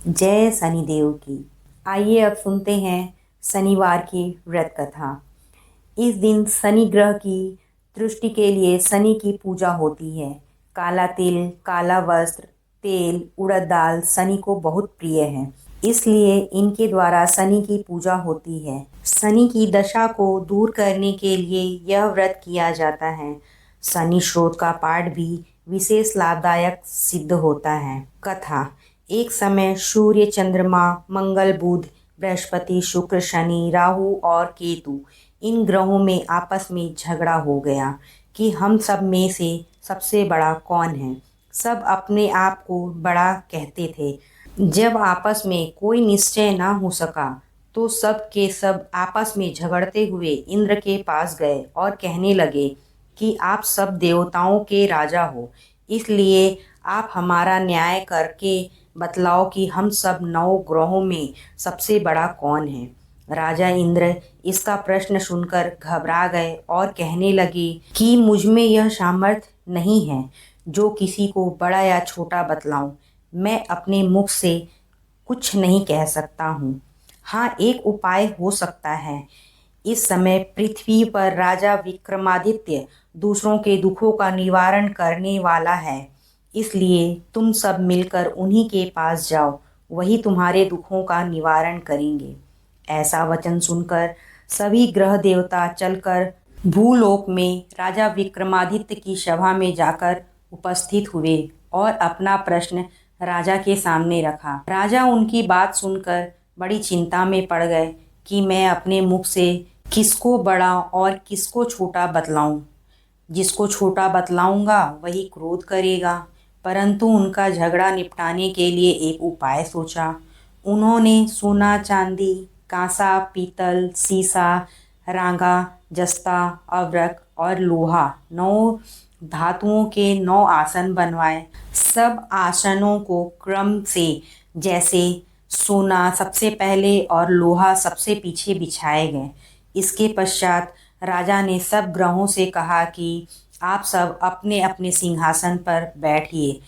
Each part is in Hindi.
जय शनिदेव की। आइए अब सुनते हैं शनिवार की व्रत कथा। इस दिन शनि ग्रह की दृष्टि के लिए शनि की पूजा होती है। काला तिल, काला वस्त्र, तेल, उड़द दाल शनि को बहुत प्रिय है, इसलिए इनके द्वारा शनि की पूजा होती है। शनि की दशा को दूर करने के लिए यह व्रत किया जाता है। शनि स्रोत का पाठ भी विशेष लाभदायक सिद्ध होता है। कथा। एक समय सूर्य, चंद्रमा, मंगल, बुध, बृहस्पति, शुक्र, शनि, राहु और केतु इन ग्रहों में आपस में झगड़ा हो गया कि हम सब में से सबसे बड़ा कौन है। सब अपने आप को बड़ा कहते थे। जब आपस में कोई निश्चय ना हो सका तो सब के सब आपस में झगड़ते हुए इंद्र के पास गए और कहने लगे कि आप सब देवताओं के राजा हो, इसलिए आप हमारा न्याय करके बतलाओ कि हम सब 9 ग्रहों में सबसे बड़ा कौन है। राजा इंद्र इसका प्रश्न सुनकर घबरा गए और कहने लगे कि मुझ में यह सामर्थ्य नहीं है जो किसी को बड़ा या छोटा बतलाऊं। मैं अपने मुख से कुछ नहीं कह सकता हूँ। हाँ, एक उपाय हो सकता है। इस समय पृथ्वी पर राजा विक्रमादित्य दूसरों के दुखों का निवारण करने वाला है, इसलिए तुम सब मिलकर उन्हीं के पास जाओ, वही तुम्हारे दुखों का निवारण करेंगे। ऐसा वचन सुनकर सभी ग्रह देवता चलकर भूलोक में राजा विक्रमादित्य की सभा में जाकर उपस्थित हुए और अपना प्रश्न राजा के सामने रखा। राजा उनकी बात सुनकर बड़ी चिंता में पड़ गए कि मैं अपने मुख से किसको बड़ा और किसको छोटा बतलाऊं। जिसको छोटा बतलाऊंगा वही क्रोध करेगा। परंतु उनका झगड़ा निपटाने के लिए एक उपाय सोचा। उन्होंने सोना, चांदी, कांसा, पीतल, सीसा, रांगा, जस्ता, अभ्रक और लोहा 9 धातुओं के 9 आसन बनवाए। सब आसनों को क्रम से, जैसे सोना सबसे पहले और लोहा सबसे पीछे बिछाए गए। इसके पश्चात राजा ने सब ग्रहों से कहा कि आप सब अपने अपने सिंहासन पर बैठिए।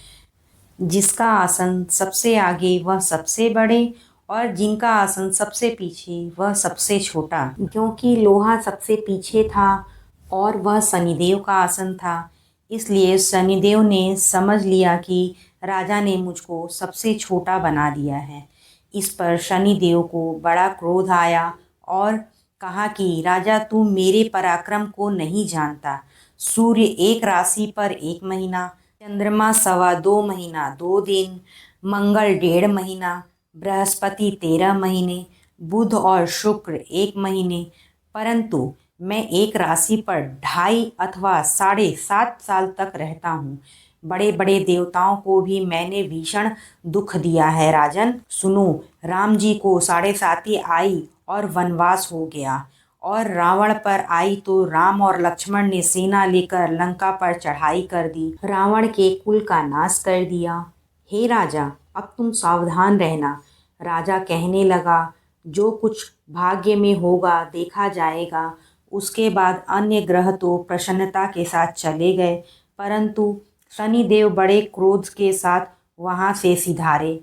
जिसका आसन सबसे आगे वह सबसे बड़े और जिनका आसन सबसे पीछे वह सबसे छोटा। क्योंकि लोहा सबसे पीछे था और वह शनिदेव का आसन था, इसलिए शनिदेव ने समझ लिया कि राजा ने मुझको सबसे छोटा बना दिया है। इस पर शनिदेव को बड़ा क्रोध आया और कहा कि राजा, तू मेरे पराक्रम को नहीं जानता। सूर्य एक राशि पर 1 महीना, चंद्रमा 2.25 महीना 2 दिन, मंगल 1.5 महीना, बृहस्पति 13 महीने, बुध और शुक्र 1 महीने, परंतु मैं एक राशि पर 2.5 अथवा 7.5 साल तक रहता हूँ। बड़े बड़े देवताओं को भी मैंने भीषण दुख दिया है। राजन सुनो, राम जी को 7.5 आई और वनवास हो गया, और रावण पर आई तो राम और लक्ष्मण ने सेना लेकर लंका पर चढ़ाई कर दी, रावण के कुल का नाश कर दिया। हे राजा, अब तुम सावधान रहना। राजा कहने लगा, जो कुछ भाग्य में होगा देखा जाएगा। उसके बाद अन्य ग्रह तो प्रसन्नता के साथ चले गए, परंतु शनिदेव बड़े क्रोध के साथ वहां से सिधारे।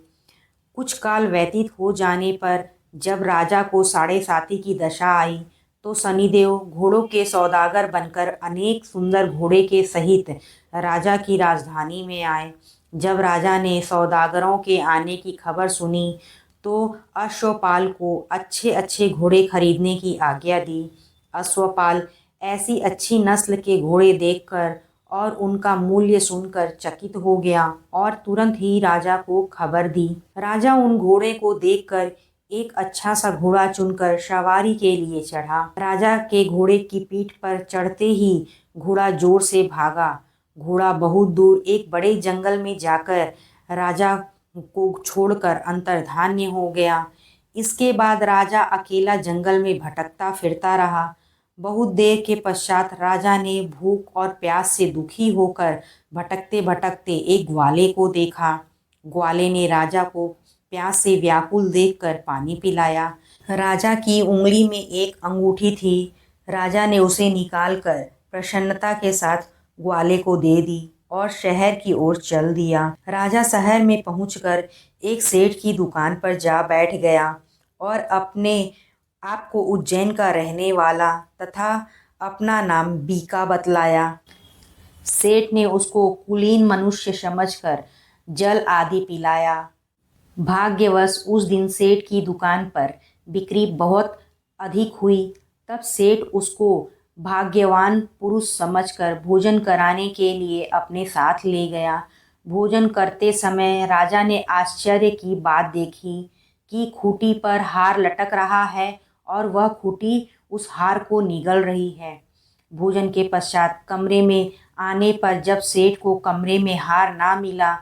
कुछ काल व्यतीत हो जाने पर जब राजा को 7.5 की दशा आई तो शनिदेव घोड़ों के सौदागर बनकर अनेक सुंदर घोड़े के सहित राजा की राजधानी में आए। जब राजा ने सौदागरों के आने की खबर सुनी तो अश्वपाल को अच्छे अच्छे घोड़े खरीदने की आज्ञा दी। अश्वपाल ऐसी अच्छी नस्ल के घोड़े देखकर और उनका मूल्य सुनकर चकित हो गया और तुरंत ही राजा को खबर दी। राजा उन घोड़े को देखकर एक अच्छा सा घोड़ा चुनकर सवारी के लिए चढ़ा। राजा के घोड़े की पीठ पर चढ़ते ही घोड़ा जोर से भागा। घोड़ा बहुत दूर एक बड़े जंगल में जाकर राजा को छोड़कर अंतर्धान्य हो गया। इसके बाद राजा अकेला जंगल में भटकता फिरता रहा। बहुत देर के पश्चात राजा ने भूख और प्यास से दुखी होकर भटकते भटकते एक ग्वाले को देखा। ग्वाले ने राजा को प्यास से व्याकुल देखकर पानी पिलाया। राजा की उंगली में एक अंगूठी थी। राजा ने उसे निकालकर प्रसन्नता के साथ ग्वाले को दे दी और शहर की ओर चल दिया। राजा शहर में पहुंचकर एक सेठ की दुकान पर जा बैठ गया और अपने आप को उज्जैन का रहने वाला तथा अपना नाम बीका बतलाया। सेठ ने उसको कुलीन मनुष्य समझकर जल आदि पिलाया। भाग्यवश उस दिन सेठ की दुकान पर बिक्री बहुत अधिक हुई। तब सेठ उसको भाग्यवान पुरुष समझकर भोजन कराने के लिए अपने साथ ले गया। भोजन करते समय राजा ने आश्चर्य की बात देखी कि खूंटी पर हार लटक रहा है और वह खूंटी उस हार को निगल रही है। भोजन के पश्चात कमरे में आने पर जब सेठ को कमरे में हार ना मिला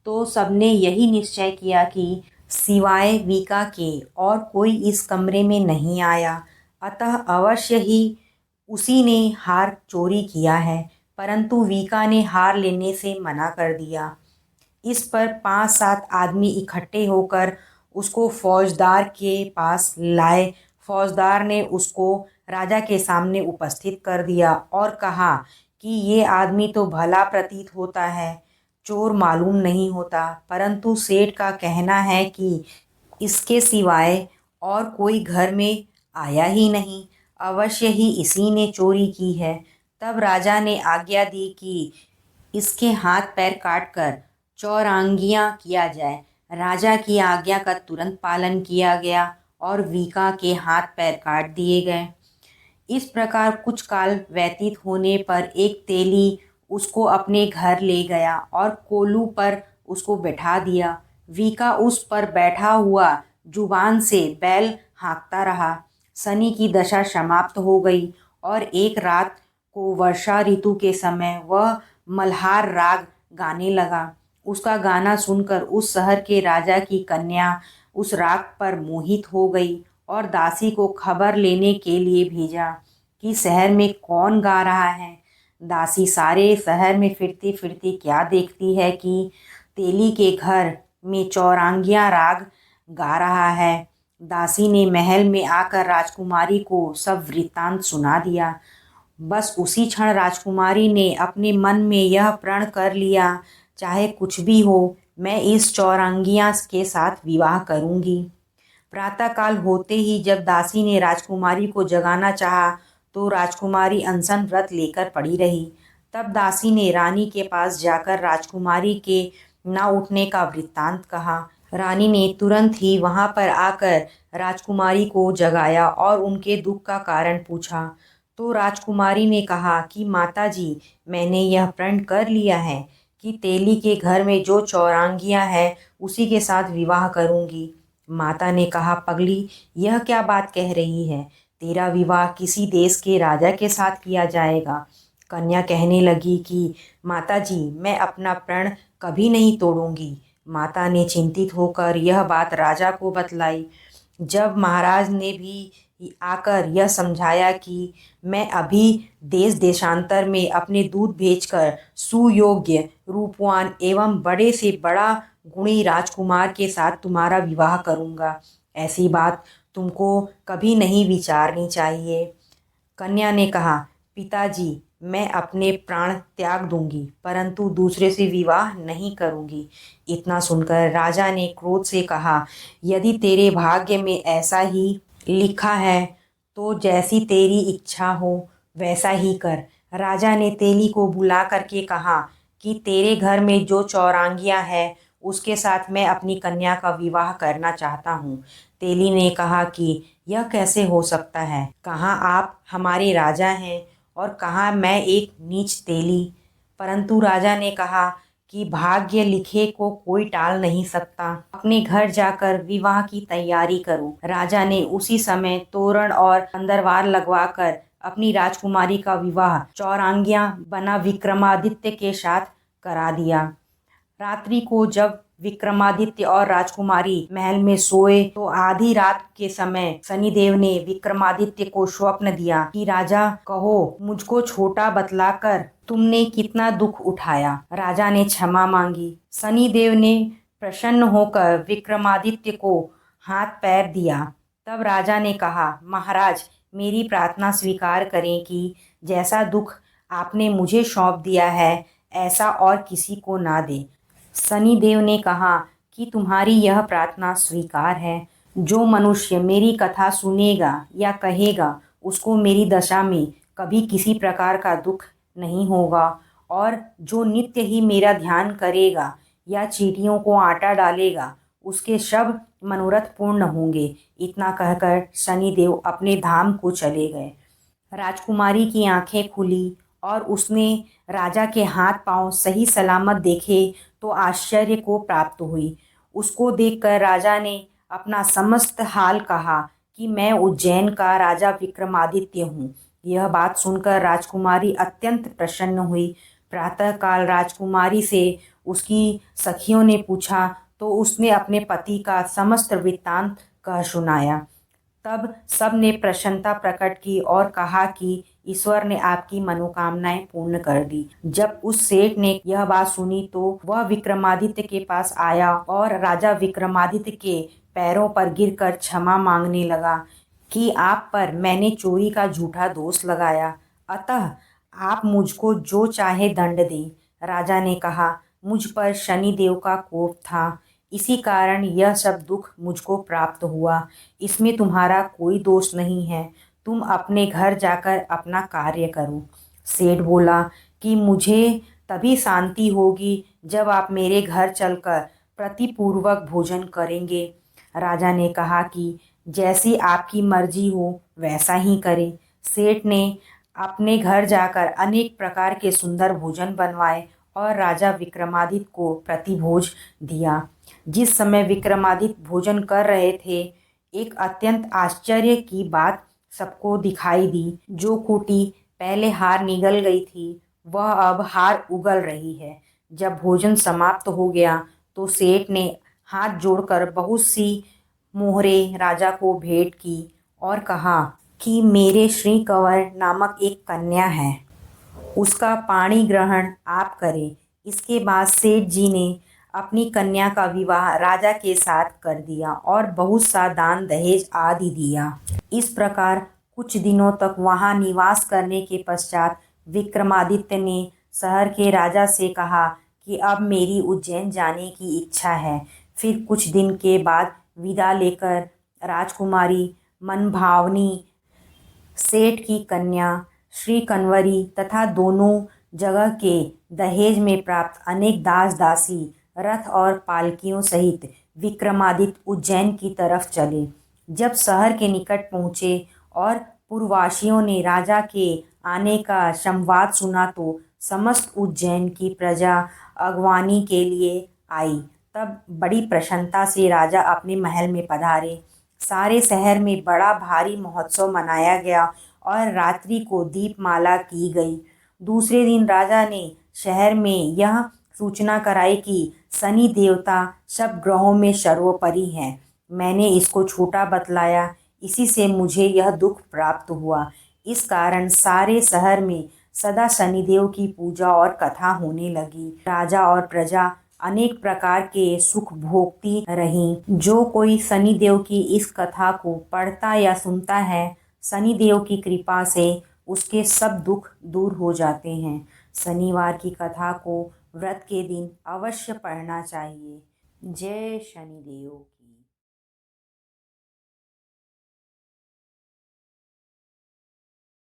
तो सबने यही निश्चय किया कि सिवाय वीका के और कोई इस कमरे में नहीं आया, अतः अवश्य ही उसी ने हार चोरी किया है। परंतु वीका ने हार लेने से मना कर दिया। इस पर 5-7 आदमी इकट्ठे होकर उसको फौजदार के पास लाए। फौजदार ने उसको राजा के सामने उपस्थित कर दिया और कहा कि ये आदमी तो भला प्रतीत होता है, चोर मालूम नहीं होता, परंतु सेठ का कहना है कि इसके सिवाय और कोई घर में आया ही नहीं, अवश्य ही इसी ने चोरी की है। तब राजा ने आज्ञा दी कि इसके हाथ पैर काटकर चौरंगियां किया जाए। राजा की आज्ञा का तुरंत पालन किया गया और वीका के हाथ पैर काट दिए गए। इस प्रकार कुछ काल व्यतीत होने पर एक तेली उसको अपने घर ले गया और कोलू पर उसको बैठा दिया। वीका उस पर बैठा हुआ जुबान से बैल हाँकता रहा। शनि की दशा समाप्त हो गई और एक रात को वर्षा ऋतु के समय वह मल्हार राग गाने लगा। उसका गाना सुनकर उस शहर के राजा की कन्या उस राग पर मोहित हो गई और दासी को खबर लेने के लिए भेजा कि शहर में कौन गा रहा है। दासी सारे शहर में फिरती फिरती क्या देखती है कि तेली के घर में चौरंगिया राग गा रहा है। दासी ने महल में आकर राजकुमारी को सब वृत्तांत सुना दिया। बस उसी क्षण राजकुमारी ने अपने मन में यह प्रण कर लिया, चाहे कुछ भी हो, मैं इस चौरंगिया के साथ विवाह करूंगी। प्रातःकाल होते ही जब दासी ने राजकुमारी को जगाना चाहा तो राजकुमारी अनशन व्रत लेकर पड़ी रही। तब दासी ने रानी के पास जाकर राजकुमारी के न उठने का वृत्तांत कहा। रानी ने तुरंत ही वहां पर आकर राजकुमारी को जगाया और उनके दुख का कारण पूछा। तो राजकुमारी ने कहा कि माताजी, मैंने यह प्रण कर लिया है कि तेली के घर में जो चौरंगिया है उसी के साथ विवाह करूंगी। माता ने कहा, पगली, यह क्या बात कह रही है? तेरा विवाह किसी देश के राजा के साथ किया जाएगा। कन्या कहने लगी कि माताजी, मैं अपना प्रण कभी नहीं तोड़ूंगी। माता ने चिंतित होकर यह बात राजा को बतलाई। जब महाराज ने भी आकर यह समझाया कि मैं अभी देश देशांतर में अपने दूत भेजकर सुयोग्य, रूपवान एवं बड़े से बड़ा गुणी राजकुमार के साथ तुम्हारा विवाह करूंगा, ऐसी बात तुमको कभी नहीं विचारनी चाहिए। कन्या ने कहा, पिताजी, मैं अपने प्राण त्याग दूंगी परंतु दूसरे से विवाह नहीं करूंगी। इतना सुनकर राजा ने क्रोध से कहा, यदि तेरे भाग्य में ऐसा ही लिखा है तो जैसी तेरी इच्छा हो वैसा ही कर। राजा ने तेली को बुला करके कहा कि तेरे घर में जो चौरंगिया है उसके साथ मैं अपनी कन्या का विवाह करना चाहता हूँ। तेली ने कहा कि यह कैसे हो सकता है? कहाँ आप हमारे राजा हैं और कहाँ मैं एक नीच तेली। परंतु राजा ने कहा कि भाग्य लिखे को कोई टाल नहीं सकता, अपने घर जाकर विवाह की तैयारी करो। राजा ने उसी समय तोरण और अंदरवार लगवाकर अपनी राजकुमारी का विवाह चौरंगिया बना विक्रमादित्य के साथ करा दिया। रात्रि को जब विक्रमादित्य और राजकुमारी महल में सोए तो आधी रात के समय शनिदेव ने विक्रमादित्य को स्वप्न दिया कि राजा, कहो मुझको छोटा बतलाकर तुमने कितना दुख उठाया। राजा ने क्षमा मांगी। शनिदेव ने प्रसन्न होकर विक्रमादित्य को हाथ पैर दिया। तब राजा ने कहा, महाराज, मेरी प्रार्थना स्वीकार करें कि जैसा दुख आपने मुझे सौंप दिया है ऐसा और किसी को ना दे। शनिदेव ने कहा कि तुम्हारी यह प्रार्थना स्वीकार है। जो मनुष्य मेरी कथा सुनेगा या कहेगा उसको मेरी दशा में कभी किसी प्रकार का दुख नहीं होगा, और जो नित्य ही मेरा ध्यान करेगा या चींटियों को आटा डालेगा उसके सब मनोरथ पूर्ण होंगे। इतना कहकर शनिदेव अपने धाम को चले गए। राजकुमारी की आंखें खुली और उसने राजा के हाथ पांव सही सलामत देखे तो आश्चर्य को प्राप्त हुई। उसको देखकर राजा ने अपना समस्त हाल कहा कि मैं उज्जैन का राजा विक्रमादित्य हूँ। यह बात सुनकर राजकुमारी अत्यंत प्रसन्न हुई। प्रातःकाल राजकुमारी से उसकी सखियों ने पूछा तो उसने अपने पति का समस्त वृत्तांत कह सुनाया। तब सब ने प्रसन्नता प्रकट की और कहा कि ईश्वर ने आपकी मनोकामनाएं पूर्ण कर दी। जब उस सेठ ने यह बात सुनी तो वह विक्रमादित्य के पास आया और राजा विक्रमादित्य के पैरों पर गिरकर क्षमा मांगने लगा कि आप पर मैंने चोरी का झूठा दोष लगाया, अतः आप मुझको जो चाहे दंड दें। राजा ने कहा, मुझ पर शनिदेव का कोप था, इसी कारण यह सब दुख मुझको प्राप्त हुआ। इसमें तुम्हारा कोई दोष नहीं है। तुम अपने घर जाकर अपना कार्य करो। सेठ बोला कि मुझे तभी शांति होगी जब आप मेरे घर चलकर प्रतिपूर्वक भोजन करेंगे। राजा ने कहा कि जैसी आपकी मर्जी हो वैसा ही करें। सेठ ने अपने घर जाकर अनेक प्रकार के सुंदर भोजन बनवाए और राजा विक्रमादित्य को प्रतिभोज दिया। जिस समय विक्रमादित्य भोजन कर रहे थे, एक अत्यंत आश्चर्य की बात सबको दिखाई दी। जो खूंटी पहले हार निगल गई थी वह अब हार उगल रही है। जब भोजन समाप्त हो गया तो सेठ ने हाथ जोड़कर बहुत सी मोहरें राजा को भेंट की और कहा कि मेरे श्री कंवर नामक एक कन्या है, उसका पाणी ग्रहण आप करें। इसके बाद सेठ जी ने अपनी कन्या का विवाह राजा के साथ कर दिया और बहुत सा दान दहेज आदि दिया। इस प्रकार कुछ दिनों तक वहां निवास करने के पश्चात विक्रमादित्य ने शहर के राजा से कहा कि अब मेरी उज्जैन जाने की इच्छा है। फिर कुछ दिन के बाद विदा लेकर राजकुमारी मनभावनी सेठ की कन्या श्री कन्वरी तथा दोनों जगह के दहेज में प्राप्त अनेक दास दासी रथ और पालकियों सहित विक्रमादित्य उज्जैन की तरफ चले। जब शहर के निकट पहुँचे और पूर्ववासियों ने राजा के आने का संवाद सुना तो समस्त उज्जैन की प्रजा अगवानी के लिए आई। तब बड़ी प्रसन्नता से राजा अपने महल में पधारे। सारे शहर में बड़ा भारी महोत्सव मनाया गया और रात्रि को दीपमाला की गई। दूसरे दिन राजा ने शहर में यह सूचना कराई कि शनि देवता सब ग्रहों में सर्वोपरि हैं। मैंने इसको छोटा बतलाया, इसी से मुझे यह दुख प्राप्त हुआ। इस कारण सारे शहर में सदा शनिदेव की पूजा और कथा होने लगी। राजा और प्रजा अनेक प्रकार के सुख भोगती रहीं। जो कोई शनिदेव की इस कथा को पढ़ता या सुनता है, शनिदेव की कृपा से उसके सब दुख दूर हो जाते हैं। शनिवार की कथा को व्रत के दिन अवश्य पढ़ना चाहिए। जय शनिदेव।